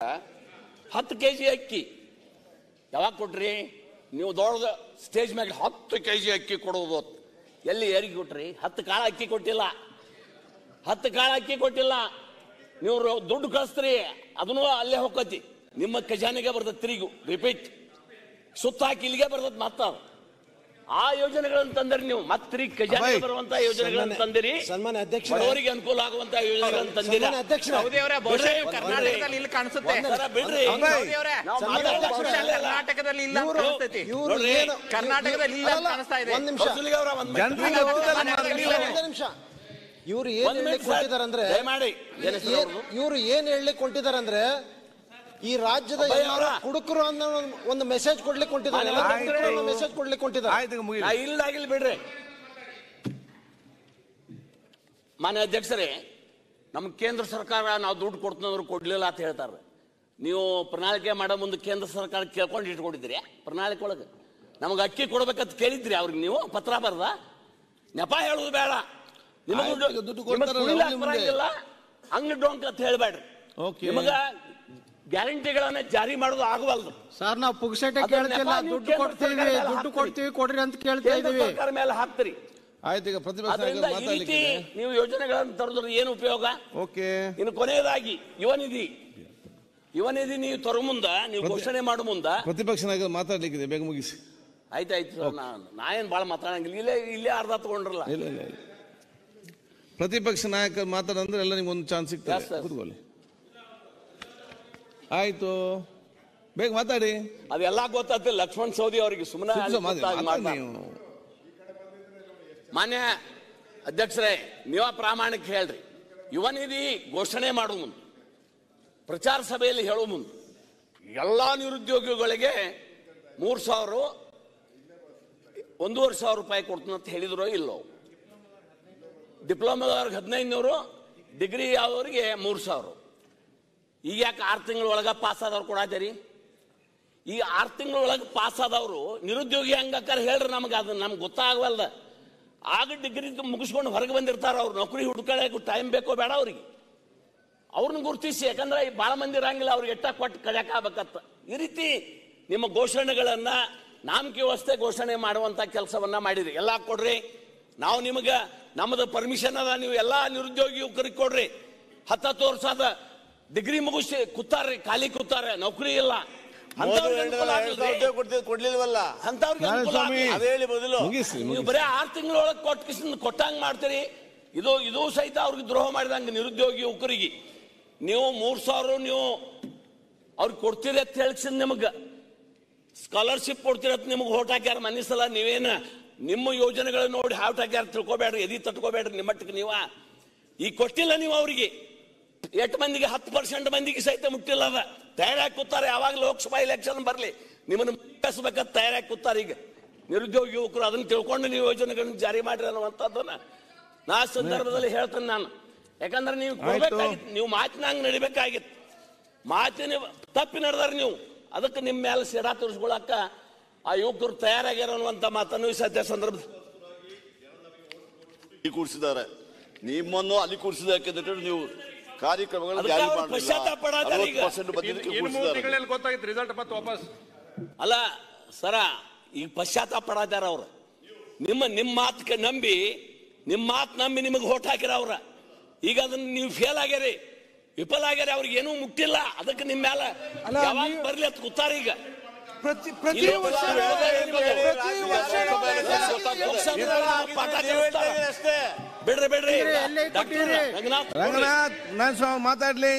10 kg ಅಕ್ಕಿ ಯಾವಾಗ ಕೊಟ್ರಿ ನೀವು? ದೊಡ್ಡ ಸ್ಟೇಜ್ ಮ್ಯಾಗ 10 kg ಅಕ್ಕಿ ಕೊಡೋದು ಎಲ್ಲಿ ಯಾರಿಗೆ ಕೊಟ್ರಿ? 10 ಕಾಳ ಅಕ್ಕಿ ಕೊಟ್ಟಿಲ್ಲ, 10 ಕಾಳ ಅಕ್ಕಿ ಕೊಟ್ಟಿಲ್ಲ. ನೀವು ದುಡ್ಡು ಕಳಿಸ್ತೀರಿ, ಅದನ್ನು ಅಲ್ಲೇ ಹೋಗತಿ, ನಿಮ್ಮ ಖಜಾನೆಗೆ ಬರ್ತದೆ. ತಿರುಗು ರಿಪೀಟ್ ಸುತ್ತ ಹಾಕಿ ಇಲ್ಲಿಗೆ ಬರ್ತದೆ. ಮತ್ತ ಆ ಯೋಜನೆಗಳನ್ನು ತಂದಿರಿ ನೀವು, ಮತ್ತೆ ಖಜಾನೆಗೆ ಬರುವಂತ ಯೋಜನೆಗಳನ್ನು ತಂದಿರಿ, ಬಡವರಿಗೆ ಅನುಕೂಲ ಆಗುವಂತ ಯೋಜನೆಗಳನ್ನು ತಂದಿರಿ. ಕರ್ನಾಟಕದಲ್ಲಿ ಇಲ್ಲಿ ಕಾಣಿಸುತ್ತೆ, ಬಿಡ್ರಿ, ಕರ್ನಾಟಕದಲ್ಲಿ ಇಲ್ಲ ಕಾಣಿಸ್ತೈತಿ, ಕರ್ನಾಟಕದಲ್ಲಿ ಇಲ್ಲ ಕಾಣಿಸ್ತಾ ಇದೆ. ಇವ್ರು ಏನ್ ಹೇಳಿ ಕೊಟ್ಟಿದಾರಂದ್ರೆ, ಇವ್ರು ಏನ್ ಹೇಳಿ ಕೊಟ್ಟಿದಾರಂದ್ರೆ ಈ ರಾಜ್ಯದ ಕುಡುಕರು ಅನ್ನೋ ಒಂದು ಮೆಸೇಜ್ ಕೊಡ್ಲಿಕ್ಕೆ ಕೊಟ್ಟಿದ್ದಾರೆ, ಮೆಸೇಜ್ ಕೊಡ್ಲಿಕ್ಕೆ ಕೊಟ್ಟಿದ್ದಾರೆ. ಇಲ್ಲ ಬಿಡ್ರಿ. ಮಾನ್ಯ ಅಧ್ಯಕ್ಷರೇ, ನಮ್ ಕೇಂದ್ರ ಸರ್ಕಾರ ನಾವು ದುಡ್ಡು ಕೊಡ್ತಂದ್ರು ಕೊಡ್ಲಿಲ್ಲ ಅಂತ ಹೇಳ್ತಾರೆ. ನೀವು ಪ್ರಣಾಳಿಕೆ ಮಾಡೋ ಮುಂದೆ ಕೇಂದ್ರ ಸರ್ಕಾರ ಕೇಳ್ಕೊಂಡು ಇಟ್ಕೊಂಡಿದ್ರಿ. ಪ್ರಣಾಳಿಕೆ ಒಳಗೆ ನಮಗೆ ಅಕ್ಕಿ ಕೊಡ್ಬೇಕಂತ ಕೇಳಿದ್ರಿ ಅವ್ರಿಗೆ, ನೀವು ಪತ್ರ ಬರ್ದ? ನೆಪ ಹೇಳುದು ಬೇಡ, ನಿಮಗೆ ಬರಂಗಿಲ್ಲ, ಹಂಗ ಡೊಂಕ್ ಅಂತ ಹೇಳ್ಬೇಡ್ರಿ. ನಿಮಗ ಗ್ಯಾರಂಟಿಗಳನ್ನ ಜಾರಿ ಮಾಡೋದು ಆಗವಲ್ದು ಸರ್. ನಾವು ಪುಗ್ಸೆಟೆ ಕೇಳ್ತಿಲ್ಲ, ದುಡ್ಡು ಕೊಡ್ತೀವಿ ಕೊಡ್ರಿ ಅಂತ ಕೇಳ್ತಾ ಇದೀವಿ. ಸರ್ಕಾರ ಮೇಲೆ ಹಾಕ್ತಿರಿ. ಆಯ್ತು, ಈಗ ಪ್ರತಿಪಕ್ಷ ಈ ರೀತಿ ನೀವು ಯೋಜನೆಗಳನ್ನು ತರೋದ್ರ ಏನು ಉಪಯೋಗ? ಇನ್ನು ಕೊನೆಯದಾಗಿ ಯುವ ನಿಧಿ ನೀವು ತರೋ ಮುಂದ, ನೀವು ಘೋಷಣೆ ಮಾಡೋ ಮುಂದ ಪ್ರತಿಪಕ್ಷ ನಾಯಕರು ಮಾತಾಡ್ಲಿಕ್ಕಿದೆ, ಬೇಗ ಮುಗಿಸಿ. ಆಯ್ತಾಯ್ತು, ನಾ ಏನ್ ಬಾಳ ಮಾತಾಡಂಗಿಲ್ಲ, ಇಲ್ಲೇ ಅರ್ಧ ತಗೊಂಡ್ರಲ್ಲ. ಇಲ್ಲ, ಪ್ರತಿಪಕ್ಷ ನಾಯಕರು ಮಾತಾಡಂದ್ರೆ ಎಲ್ಲ ನಿಮ್ಗೆ ಒಂದು ಚಾನ್ಸ್ ಸಿಗ್ತದೆ, ಕೂತ್ಕೊಳ್ಳಿ. ಆಯ್ತು, ಬೇಗ ಮಾತಾಡಿ. ಅದೆಲ್ಲ ಗೊತ್ತಾಗ್ತದೆ ಲಕ್ಷ್ಮಣ್ ಸವದಿ ಅವರಿಗೆ. ಸುಮ್ಮನೆ ಮಾನ್ಯ ಅಧ್ಯಕ್ಷರೇ, ನೀವ ಪ್ರಾಮಾಣಿಕ ಹೇಳ್ರಿ. ಯುವ ನಿಧಿ ಘೋಷಣೆ ಮಾಡುವ ಮುಂದೆ, ಪ್ರಚಾರ ಸಭೆಯಲ್ಲಿ ಹೇಳುವ ಮುಂದೆ ಎಲ್ಲಾ ನಿರುದ್ಯೋಗಿಗಳಿಗೆ 3,000 1,500 ರೂಪಾಯಿ ಕೊಡ್ತೀನಂತ ಹೇಳಿದ್ರು ಇಲ್ಲೋ? ಡಿಪ್ಲೊಮಾದವ್ರಿಗೆ 1,500, ಡಿಗ್ರಿ ಆದವ್ರಿಗೆ 3,000. ಈಗ ಯಾಕೆ 6 ತಿಂಗಳೊಳಗ ಪಾಸ್ ಆದವ್ರು ಕೊಡಾತೀರಿ? ಈಗ 6 ತಿಂಗಳೊಳಗೆ ಪಾಸ್ ಆದವರು ನಿರುದ್ಯೋಗಿ ಹಂಗಾಕಾರ ಹೇಳ್ರಿ ನಮ್ಗೆ, ಅದು ನಮ್ಗೆ ಗೊತ್ತಾಗವಲ್ದ. ಆಗ ಡಿಗ್ರಿ ಮುಗಿಸ್ಕೊಂಡು ಹೊರಗೆ ಬಂದಿರ್ತಾರ, ಅವ್ರು ನೌಕರಿ ಹುಡ್ಕೊಳ್ಳೋಕೆ ಟೈಮ್ ಬೇಕೋ ಬೇಡ ಅವ್ರಿಗೆ? ಅವ್ರನ್ನ ಗುರುತಿಸಿ, ಯಾಕಂದ್ರೆ ಭಾಳ ಮಂದಿ ಇರಂಗಿಲ್ಲ, ಅವ್ರಿಗೆ ಎಟ್ಟ ಕೊಟ್ಟು ಕಳ್ಯಾಕಬೇಕತ್ತ. ಈ ರೀತಿ ನಿಮ್ಮ ಘೋಷಣೆಗಳನ್ನ ನಾಮಕೆ ವ್ಯವಸ್ಥೆ ಘೋಷಣೆ ಮಾಡುವಂತ ಕೆಲಸವನ್ನ ಮಾಡಿರಿ. ಎಲ್ಲ ಕೊಡ್ರಿ, ನಾವು ನಿಮಗೆ ನಮ್ಮದು ಪರ್ಮಿಷನ್ ಅದ, ನೀವು ಎಲ್ಲಾ ನಿರುದ್ಯೋಗಿ ಯುವಕರಿಗೆ ಕೊಡ್ರಿ. 10 ವರ್ಷದ ಡಿಗ್ರಿ ಮುಗಿಸಿ ಕೂತಾರ್ರಿ, ಖಾಲಿ ಕೂತಾರೆ, ನೌಕರಿ ಇಲ್ಲ. ಕೊಡ್ಲಿಲ್ವಲ್ಲ ನೀವು ಬರೀ 6 ತಿಂಗಳೊಳಗೆ ಕೊಟ್ಟಂಗ್ ಮಾಡ್ತೀರಿ. ಇದು ಸಹಿತ ಅವ್ರಿಗೆ ದ್ರೋಹ ಮಾಡಿದಂಗೆ ನಿರುದ್ಯೋಗಿ ಯುವಕರಿಗೆ. ನೀವು 3,000 ನೀವು ಅವ್ರಿಗೆ ಕೊಡ್ತೀರಿ ಅಂತ ಹೇಳಿಸಿ, ನಿಮಗೆ ಸ್ಕಾಲರ್ಶಿಪ್ ಕೊಡ್ತೀರಿ ಅಂತ ನಿಮಗೆ ಹೋಟ್ ಹಾಕ್ಯಾರ ಮನೆ ಸಲ. ನೀವೇನ ನಿಮ್ಮ ಯೋಜನೆಗಳನ್ನ ನೋಡಿ ಹಾಟ್ ಹಾಕ್ಯಾರ ತಿಳ್ಕೊಬೇಡ್ರಿ, ಎದಿ ತಟ್ಕೋಬೇಡ್ರಿ. ನಿಮ್ಮಟ್ಟಿಗೆ ನೀವ ಈಗ ಕೊಟ್ಟಿಲ್ಲ, ನೀವು ಅವ್ರಿಗೆ 8 ಮಂದಿಗೆ 10% ಮಂದಿಗೆ ಸಹಿತ ಮುಟ್ಟಿಲ್ಲ. ಅದ ತಯಾರಾಗಿ ಕೂತಾರೆ. ಯಾವಾಗ ಲೋಕಸಭಾ ಎಲೆಕ್ಷನ್ ಬರಲಿ ನಿಮ್ಮನ್ನು ಮುಗಿಸ್ಬೇಕಂತ ತಯಾರಾಗಿ ಕೂತಾರೆ. ಈಗ ನಿರುದ್ಯೋಗಿ ಯುವಕರು ಅದನ್ನ ತಿಳ್ಕೊಂಡು ನೀವು ಯೋಜನೆಗಳನ್ನ ಜಾರಿ ಮಾಡ್ರಿ ಅನ್ನುವಂಥದ್ದನ್ನ ನಾ ಸಂದರ್ಭದಲ್ಲಿ ಹೇಳ್ತೇನೆ ನಾನು. ಯಾಕಂದ್ರೆ ನೀವು ಕೊಡ್ಬೇಕಾಗಿತ್ತು, ನೀವು ಮಾತಿನಂಗೆ ನಡಿಬೇಕಾಗಿತ್ತು. ಮಾತಿನ ತಪ್ಪಿ ನಡೆದಾರ ನೀವು, ಅದಕ್ಕೆ ನಿಮ್ಮ ಮೇಲೆ ಸಿಡಾ ತೋರಿಸ್ಕೊಳಕ್ಕ ಆ ಯುವಕರು ತಯಾರಾಗ್ಯಾರ ಅನ್ನುವಂಥ ಮಾತನ್ನು ಈ ಸದ್ಯ ಸಂದರ್ಭದಲ್ಲಿ ಕೂರಿಸಿದ್ದಾರೆ. ನಿಮ್ಮನ್ನು ಅಲ್ಲಿ ಕೂರಿಸಿದಕ್ಕೆ ನೀವು ಕಾರ್ಯಕ್ರಮಗಳು ಜಾರಿ ಅಲ್ಲ ಸರ, ಈಗ ಪಶ್ಚಾತ್ತಾಪ ಪಡಾತಾರ ಅವ್ರು. ನಿಮ್ಮ ಮಾತು ನಂಬಿ ನಿಮಗೆ ಹೋಟ್ ಹಾಕಿರ ಅವ್ರ. ಈಗ ಅದನ್ನ ನೀವು ಫೇಲ್ ಆಗ್ಯಾರಿ, ವಿಫಲ ಆಗ್ಯಾರ, ಅವ್ರಿಗೆ ಏನೂ ಮುಟ್ಟಿಲ್ಲ. ಅದಕ್ಕೆ ನಿಮ್ಮ ಮೇಲೆ ಯಾವಾಗ ಬರ್ಲಿ ಅಂತ ಕೂತಾರ. ಈಗ ಬಿಡ್ರಿ ರಂಗನಾಥ್, ನಾನು ಮಾತಾಡ್ಲಿ.